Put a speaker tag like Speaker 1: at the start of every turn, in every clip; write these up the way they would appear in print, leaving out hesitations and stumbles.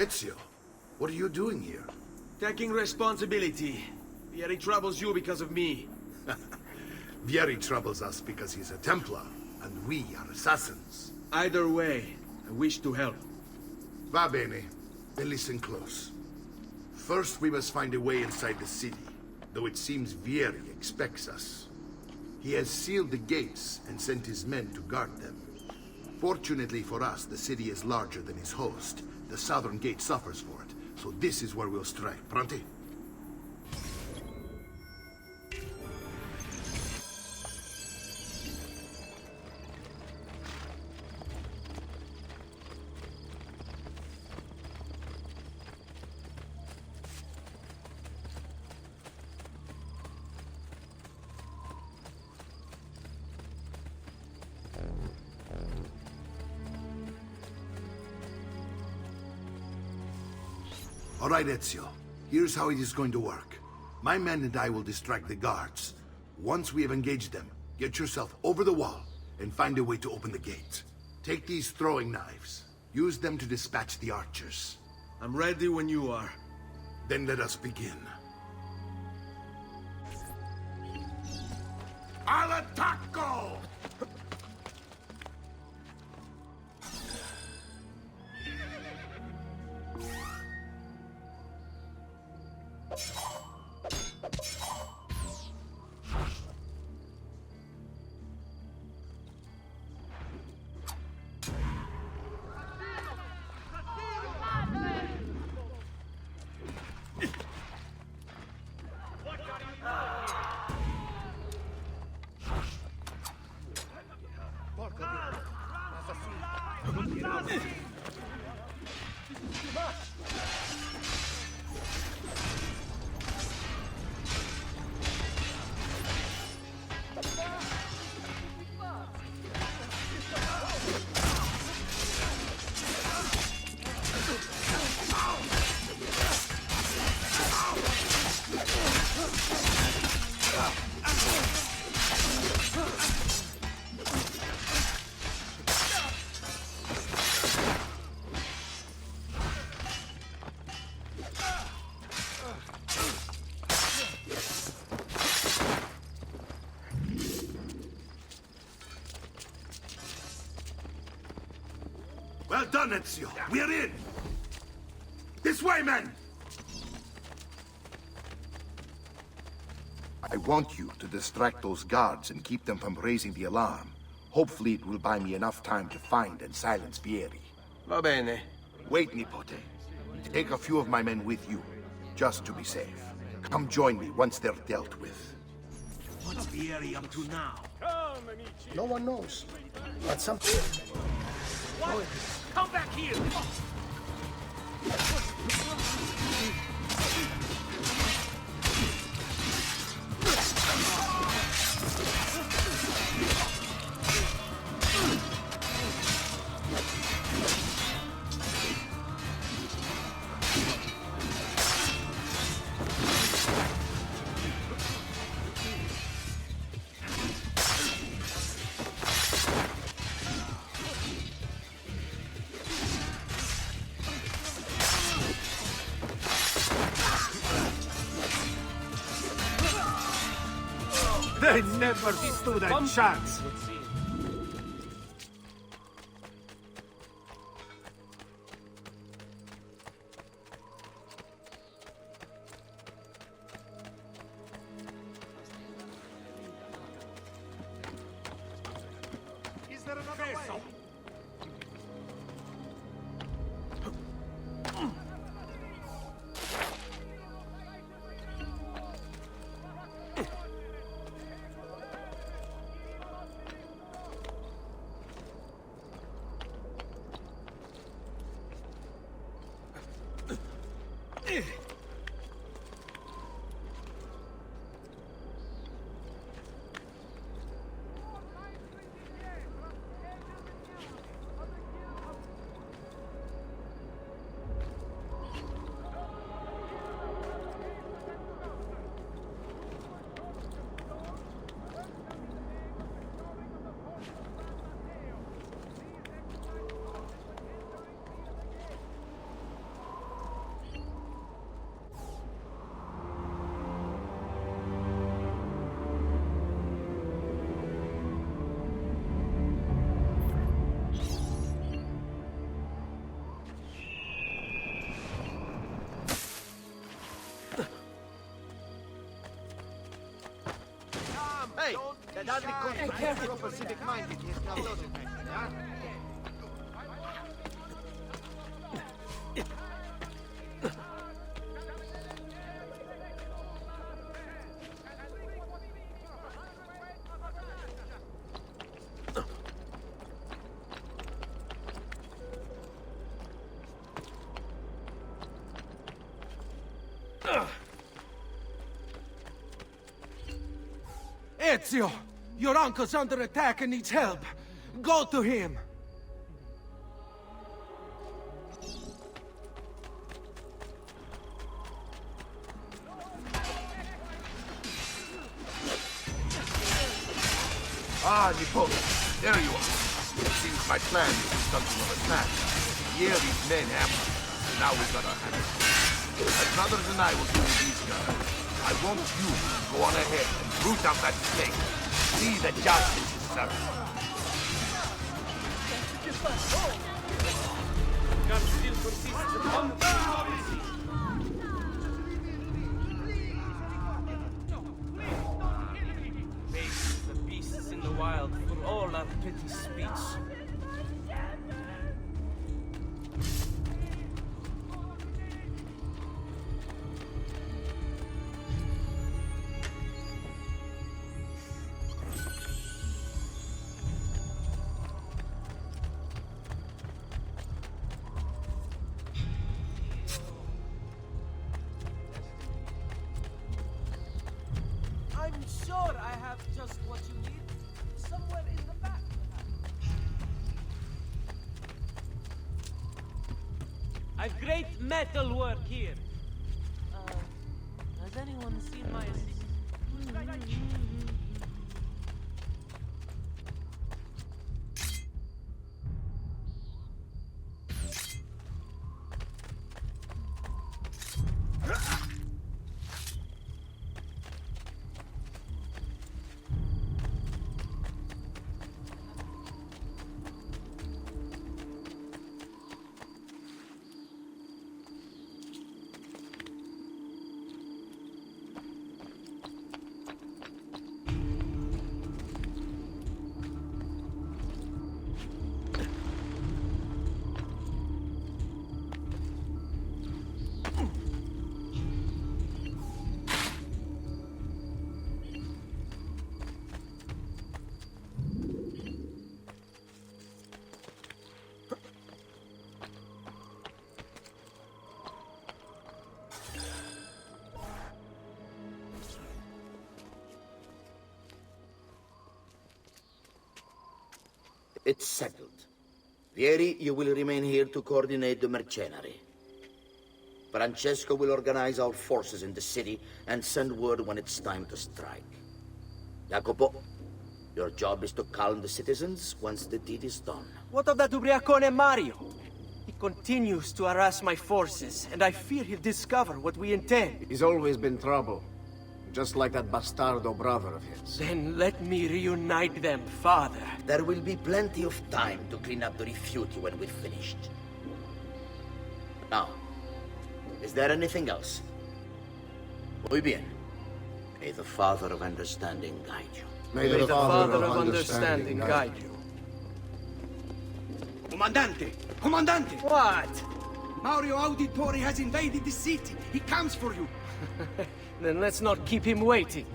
Speaker 1: Ezio, what are you doing here?
Speaker 2: Taking responsibility. Vieri troubles you because of me.
Speaker 1: Vieri troubles us because he's a Templar, and we are assassins.
Speaker 2: Either way, I wish to help.
Speaker 1: Va bene. Then listen close. First, we must find a way inside the city, though it seems Vieri expects us. He has sealed the gates and sent his men to guard them. Fortunately for us, the city is larger than his host. The southern gate suffers for it, so this is where we'll strike. Pronti? All right, Ezio. Here's how it is going to work. My men and I will distract the guards. Once we have engaged them, get yourself over the wall and find a way to open the gate. Take these throwing knives. Use them to dispatch the archers.
Speaker 2: I'm ready when you are.
Speaker 1: Then let us begin. Al attacco! Well done, Ezio. We're in! This way, men! I want you to distract those guards and keep them from raising the alarm. Hopefully it will buy me enough time to find and silence Vieri.
Speaker 2: Va bene.
Speaker 1: Wait, Nipote. Take a few of my men with you, just to be safe. Come join me once they're dealt with.
Speaker 2: What's Vieri up to now?
Speaker 3: No one knows. But something...
Speaker 2: What? Come back here!
Speaker 3: They never stood a chance.
Speaker 2: Is there another way?
Speaker 4: Ezio! Your uncle's under attack and needs help. Go to him!
Speaker 1: Ah, Niccolo, there you are. It seems my plan is something of a snap. Vieri's men ambushed us, and now we've got our hands. My brothers and I will deal with these guys. I want you to go on ahead and root out that snake. See that justice is served.
Speaker 2: God still persists upon the policy. Face the beasts in the wild for all our petty speech. I'm sure I have just what you need. Somewhere in the back. I've great metal work here. Has anyone seen my
Speaker 5: It's settled. Vieri, you will remain here to coordinate the mercenary. Francesco will organize our forces in the city and send word when it's time to strike. Jacopo, your job is to calm the citizens once the deed is done.
Speaker 2: What of that ubriacone Mario? He continues to harass my forces, and I fear he'll discover what we intend.
Speaker 3: He's always been trouble. Just like that bastardo brother of his.
Speaker 2: Then let me reunite them, father.
Speaker 5: There will be plenty of time to clean up the rifiuti when we're finished. Now, is there anything else? Muy bien. May the Father of Understanding guide you.
Speaker 3: May
Speaker 2: the Father of Understanding guide you.
Speaker 4: Comandante! Comandante!
Speaker 2: What?
Speaker 4: Mario Auditore has invaded the city. He comes for you.
Speaker 2: Then let's not keep him waiting.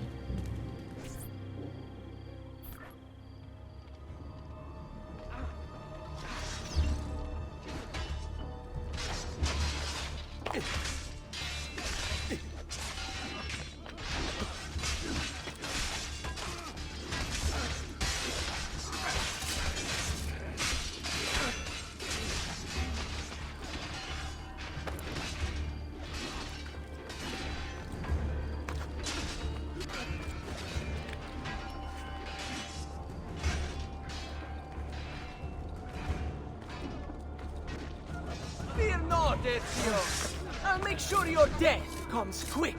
Speaker 2: Fear not, Ezio. I'll make sure your death comes quickly.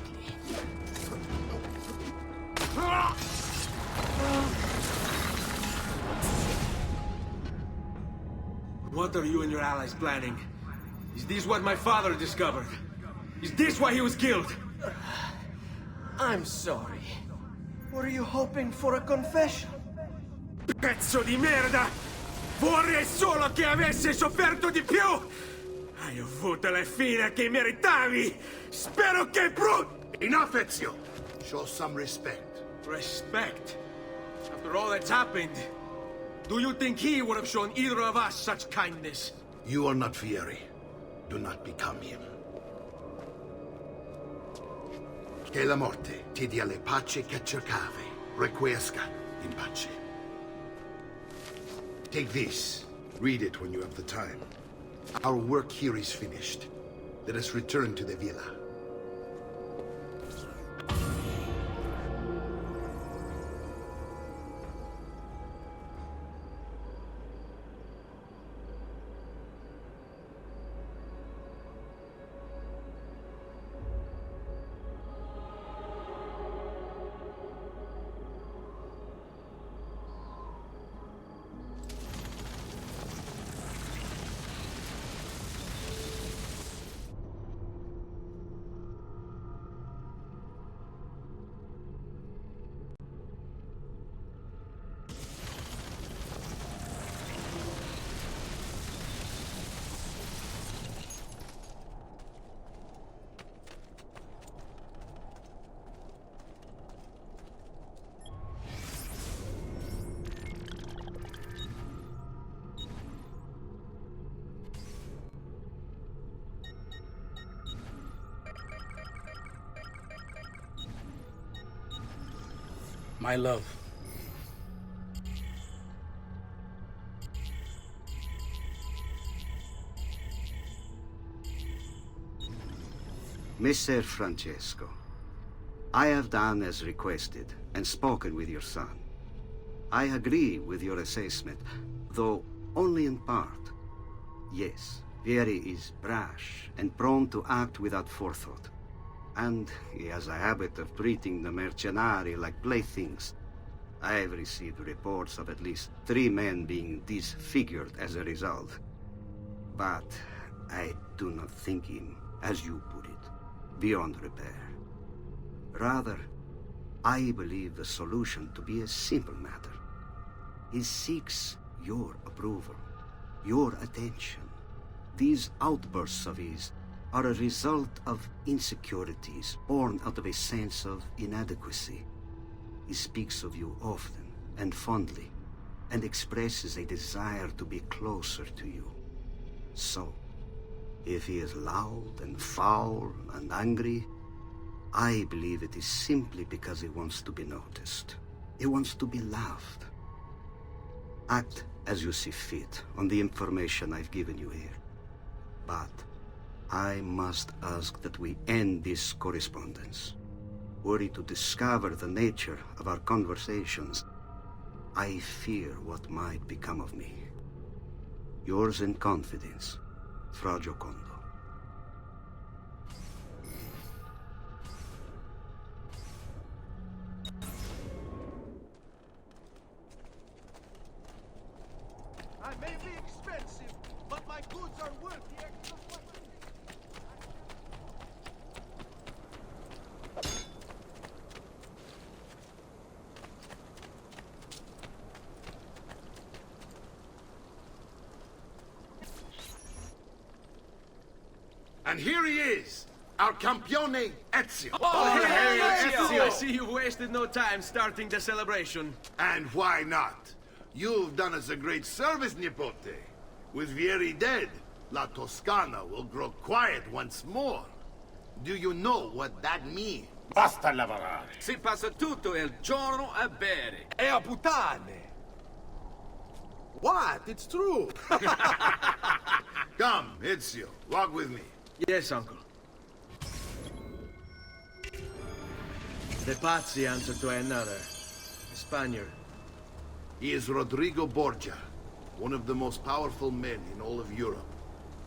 Speaker 4: What are you and your allies planning? Is this what my father discovered? Is this why he was killed?
Speaker 2: I'm sorry. Were you hoping for a confession?
Speaker 4: Pezzo di merda! Vorrei solo che avessi sofferto di più! Hai avuto la fine che meritavi! Spero che
Speaker 1: Enough, Ezio! Show some respect.
Speaker 4: Respect? After all that's happened, do you think he would have shown either of us such kindness?
Speaker 1: You are not Vieri. Do not become him. Che la morte ti dia le pace che cercavi. Requiesca in pace. Take this. Read it when you have the time. Our work here is finished. Let us return to the villa.
Speaker 6: My love.
Speaker 7: Messer Francesco, I have done as requested and spoken with your son. I agree with your assessment, though only in part. Yes, Vieri is brash and prone to act without forethought. And he has a habit of treating the mercenari like playthings. I have received reports of at least 3 men being disfigured as a result. But I do not think him, as you put it, beyond repair. Rather, I believe the solution to be a simple matter. He seeks your approval, your attention. These outbursts of his are a result of insecurities born out of a sense of inadequacy. He speaks of you often and fondly, and expresses a desire to be closer to you. So, if he is loud and foul and angry, I believe it is simply because he wants to be noticed. He wants to be loved. Act as you see fit on the information I've given you here. But I must ask that we end this correspondence. Were he to discover the nature of our conversations, I fear what might become of me. Yours in confidence, Fra Giocondo.
Speaker 2: I may be expensive, but my goods are worth the extra.
Speaker 1: And here he is, our campione Ezio.
Speaker 4: Hey, Ezio! I see you've wasted no time starting the celebration.
Speaker 1: And why not? You've done us a great service, Nipote. With Vieri dead, La Toscana will grow quiet once more. Do you know what that means?
Speaker 6: Basta lavorare.
Speaker 8: Si passa tutto il giorno a bere.
Speaker 4: E a puttane!
Speaker 3: What? It's true.
Speaker 1: Come, Ezio, walk with me.
Speaker 4: Yes, uncle. De Pazzi answered to another, a Spaniard.
Speaker 1: He is Rodrigo Borgia, one of the most powerful men in all of Europe,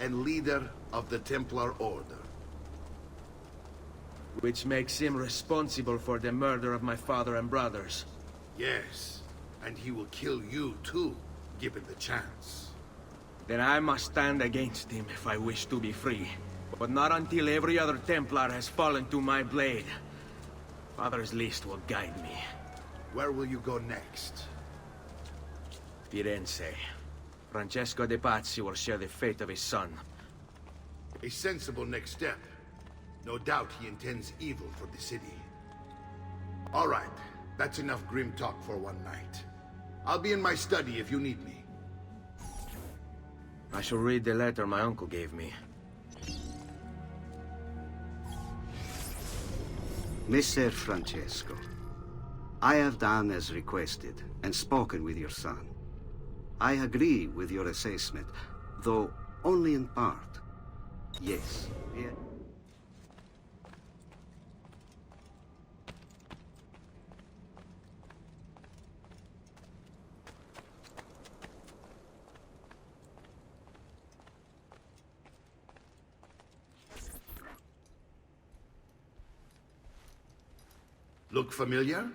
Speaker 1: and leader of the Templar Order.
Speaker 4: Which makes him responsible for the murder of my father and brothers.
Speaker 1: Yes, and he will kill you too, given the chance.
Speaker 4: Then I must stand against him if I wish to be free. But not until every other Templar has fallen to my blade. Father's list will guide me.
Speaker 1: Where will you go next?
Speaker 2: Firenze. Francesco de Pazzi will share the fate of his son.
Speaker 1: A sensible next step. No doubt he intends evil for the city. All right, that's enough grim talk for one night. I'll be in my study if you need me.
Speaker 2: I shall read the letter my uncle gave me.
Speaker 7: Messer Francesco, I have done as requested and spoken with your son. I agree with your assessment, though only in part. Yes.
Speaker 1: Look familiar?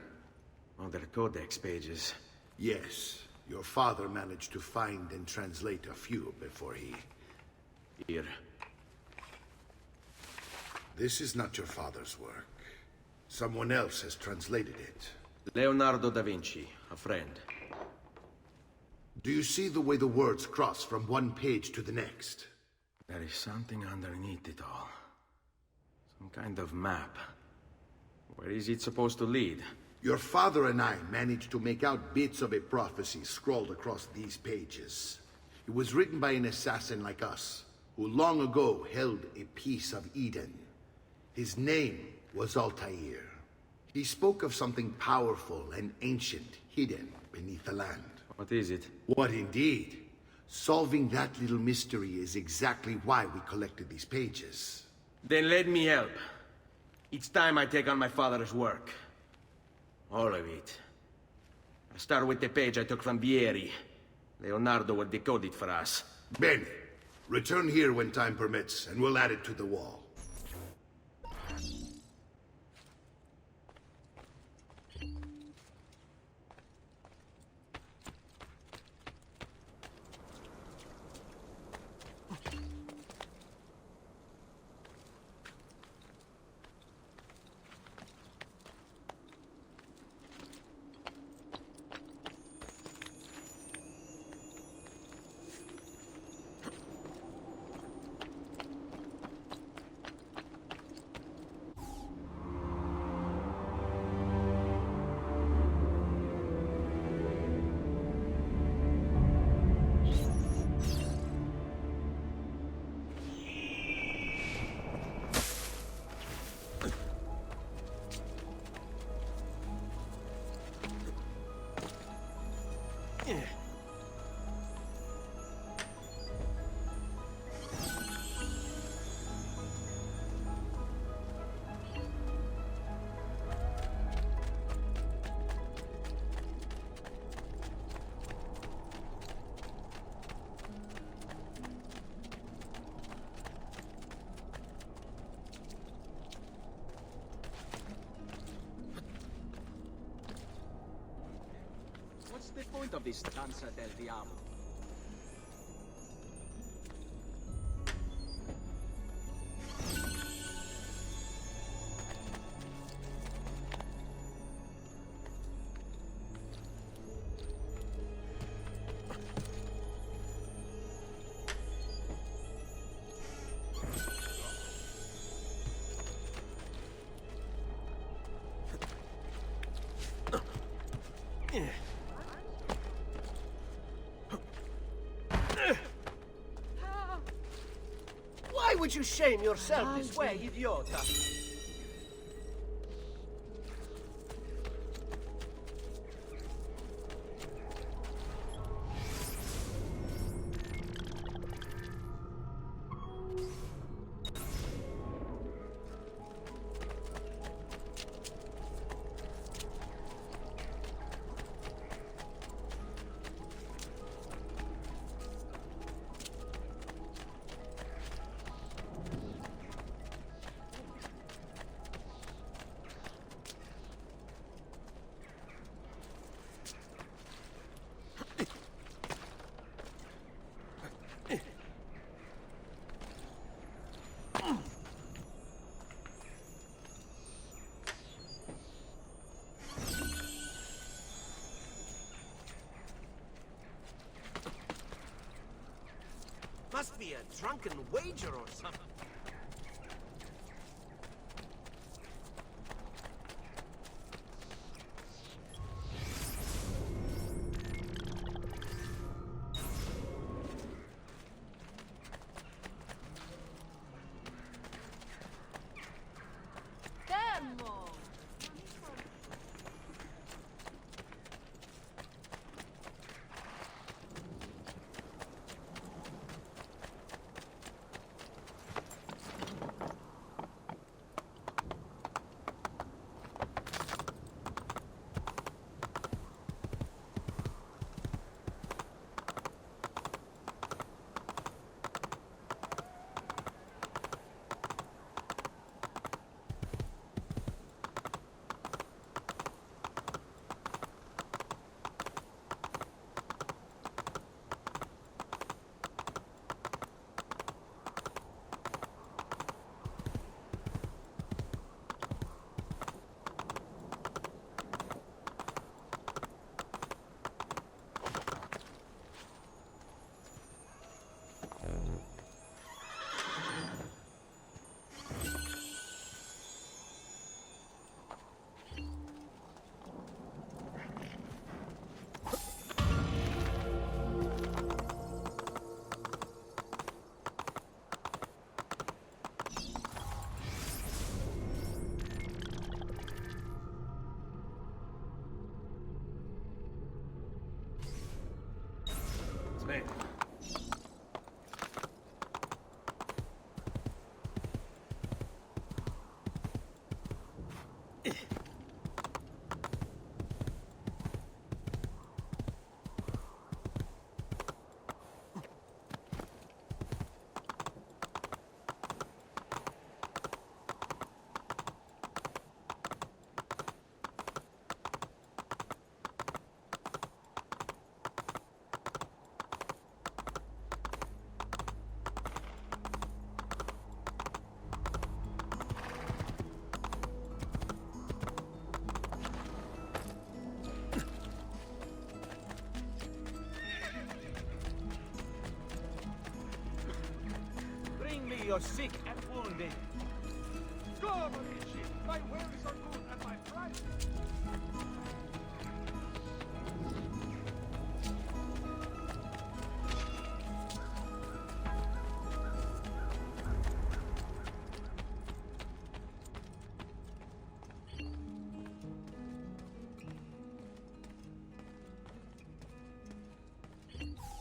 Speaker 2: On their codex pages.
Speaker 1: Yes. Your father managed to find and translate a few before he...
Speaker 2: Here.
Speaker 1: This is not your father's work. Someone else has translated it.
Speaker 2: Leonardo da Vinci, a friend.
Speaker 1: Do you see the way the words cross from one page to the next?
Speaker 2: There is something underneath it all. Some kind of map. Where is it supposed to lead?
Speaker 1: Your father and I managed to make out bits of a prophecy scrawled across these pages. It was written by an assassin like us, who long ago held a piece of Eden. His name was Altair. He spoke of something powerful and ancient hidden beneath the land.
Speaker 2: What is it?
Speaker 1: What indeed? Solving that little mystery is exactly why we collected these pages.
Speaker 2: Then let me help. It's time I take on my father's work. All of it. I'll start with the page I took from Vieri. Leonardo will decode it for us.
Speaker 1: Bene. Return here when time permits, and we'll add it to the wall.
Speaker 2: What's the point of this Danza del Diablo? Why would you shame yourself this way, idiota?
Speaker 4: a drunken wager or something. You're sick and wounded. Go, Marici! My wares are good and my price...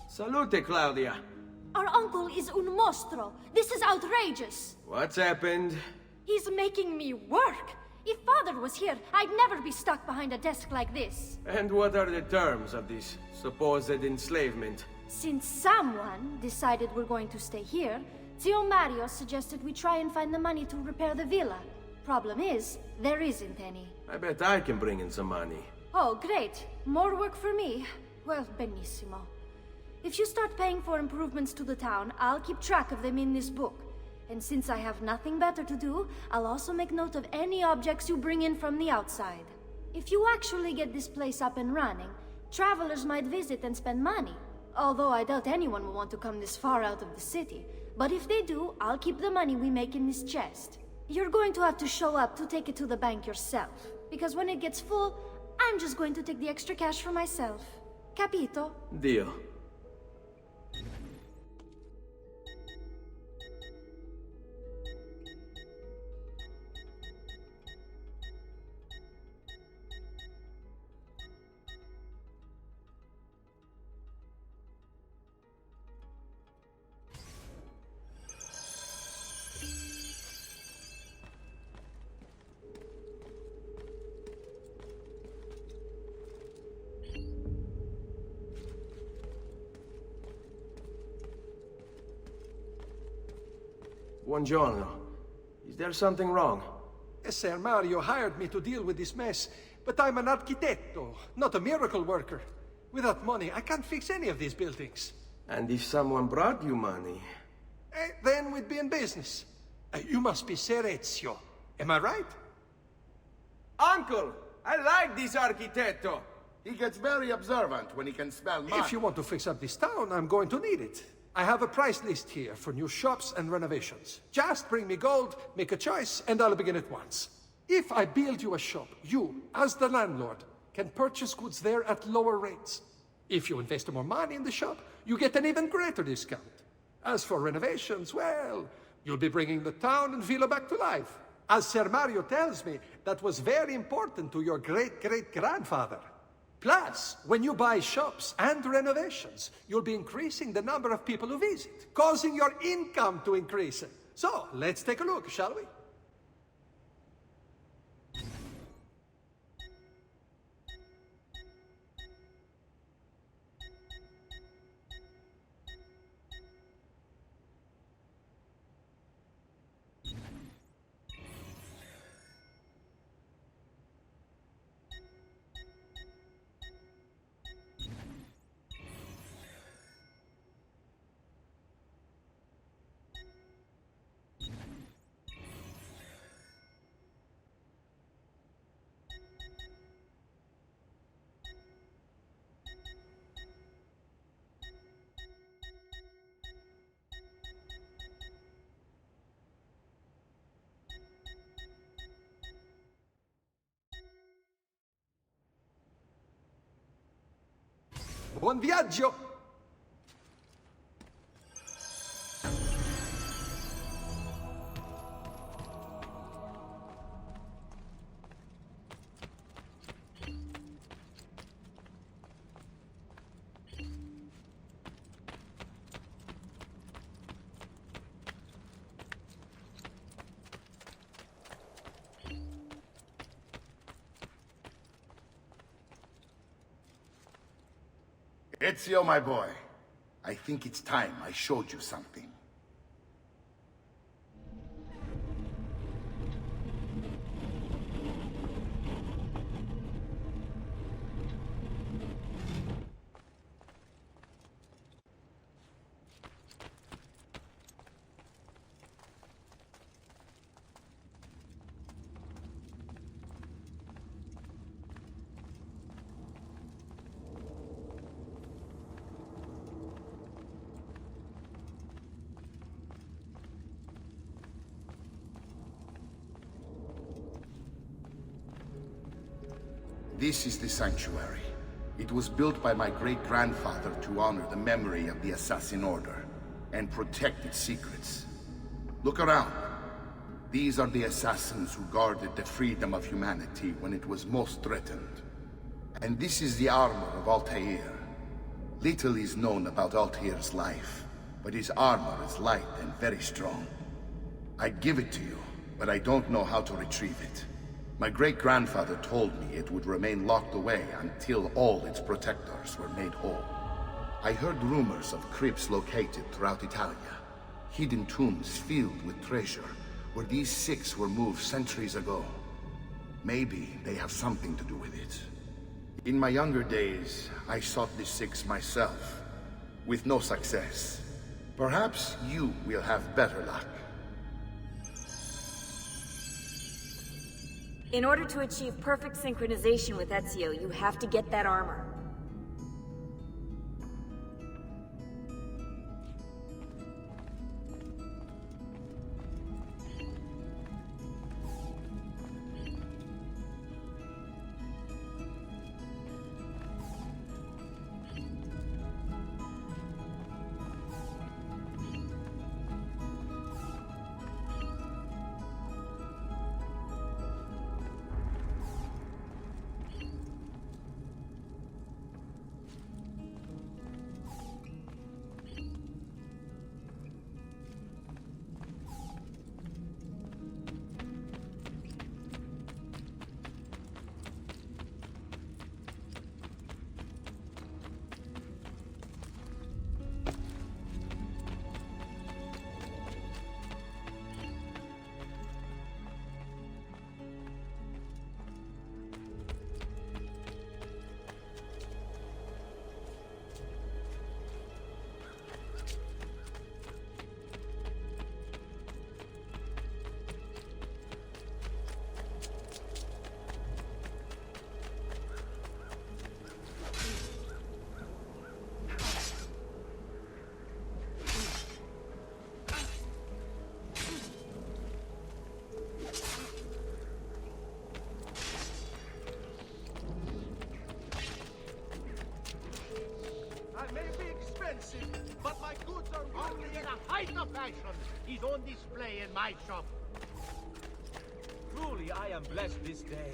Speaker 2: Salute, Claudia.
Speaker 9: Our uncle is un mostro. This is outrageous.
Speaker 2: What's happened?
Speaker 9: He's making me work. If father was here, I'd never be stuck behind a desk like this.
Speaker 2: And what are the terms of this supposed enslavement?
Speaker 9: Since someone decided we're going to stay here, Zio Mario suggested we try and find the money to repair the villa. Problem is, there isn't any.
Speaker 2: I bet I can bring in some money.
Speaker 9: Oh, great. More work for me. Well, benissimo. If you start paying for improvements to the town, I'll keep track of them in this book. And since I have nothing better to do, I'll also make note of any objects you bring in from the outside. If you actually get this place up and running, travelers might visit and spend money. Although I doubt anyone will want to come this far out of the city. But if they do, I'll keep the money we make in this chest. You're going to have to show up to take it to the bank yourself. Because when it gets full, I'm just going to take the extra cash for myself. Capito?
Speaker 2: Deal. Buongiorno. Is there something wrong?
Speaker 10: Ser Mario hired me to deal with this mess, but I'm an architetto, not a miracle worker. Without money, I can't fix any of these buildings.
Speaker 2: And if someone brought you money?
Speaker 10: Then we'd be in business. You must be Ser Ezio. Am I right?
Speaker 2: Uncle! I like this architetto!
Speaker 1: He gets very observant when he can smell mud.
Speaker 10: If you want to fix up this town, I'm going to need it. I have a price list here for new shops and renovations. Just bring me gold, make a choice, and I'll begin at once. If I build you a shop, you, as the landlord, can purchase goods there at lower rates. If you invest more money in the shop, you get an even greater discount. As for renovations, well, you'll be bringing the town and villa back to life. As Ser Mario tells me, that was very important to your great-great-grandfather. Plus, when you buy shops and renovations, you'll be increasing the number of people who visit, causing your income to increase. So, let's take a look, shall we? Buon viaggio!
Speaker 1: Ezio, my boy, I think it's time I showed you something. This is the sanctuary. It was built by my great-grandfather to honor the memory of the Assassin Order and protect its secrets. Look around. These are the assassins who guarded the freedom of humanity when it was most threatened. And this is the armor of Altair. Little is known about Altair's life, but his armor is light and very strong. I'd give it to you, but I don't know how to retrieve it. My great-grandfather told me it would remain locked away until all its protectors were made whole. I heard rumors of crypts located throughout Italia, hidden tombs filled with treasure, where these six were moved centuries ago. Maybe they have something to do with it. In my younger days, I sought the six myself, with no success. Perhaps you will have better luck.
Speaker 11: In order to achieve perfect synchronization with Ezio, you have to get that armor.
Speaker 12: is on display in my shop.
Speaker 13: Truly, I am blessed this day.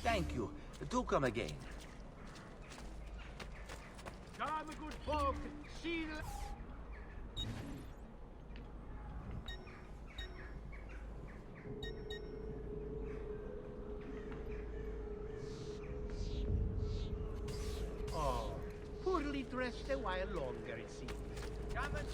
Speaker 13: Thank you. Do come again.
Speaker 12: Come, good folk, see the... Oh, poorly dressed a while longer, it seems.
Speaker 13: Come and